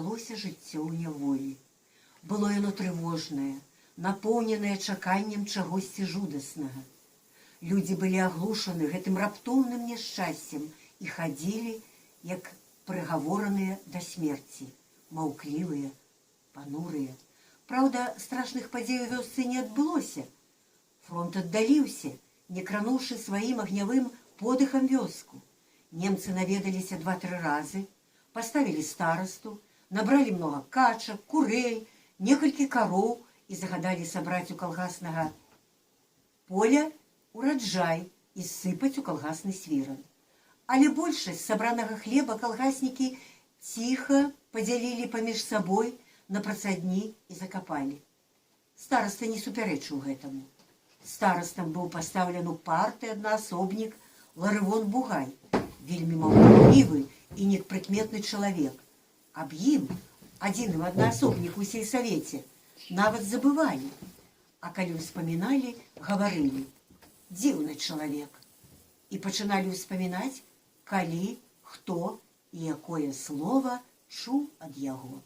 пачалося жыццё ў няволі. Было яно трывожнае, напоўненае чаканнем чагосьці жудаснага. Людзі былі аглушаны гэтым раптоўным няшчасцем і хадзілі, як прыгавораныя да смерці, маўклівыя, панурыя. Праўда, страшных падзей у вёсцы не адбылося. Фронт аддаліўся, не крануўшы сваім агнявым подыхам вёску. Немцы наведаліся 2-3 разы, паставілі старасту, набралі многа качак, курэй, некалькі кароў і загадалі сабраць у калгаснага поля ураджай і сыпаць у калгасны свіран. Але большасць сабранага хлеба калгаснікі ціха падзялілі паміж сабой на працадні і закапалі. Стараста не супярэчыў гэтаму. Старастам быў пастаўлены парты аднаасобнік Ларывон Бугай, вельмі маўклівы і непрыкметны чалавек. Аб ім, адзіным аднаасобніку ў сельсавеце, нават забывалі, а калі ўспаміналі, гаварылі: дзіўны чалавек. І пачыналі ўспамінаць, калі, хто і якое слова чуў ад яго.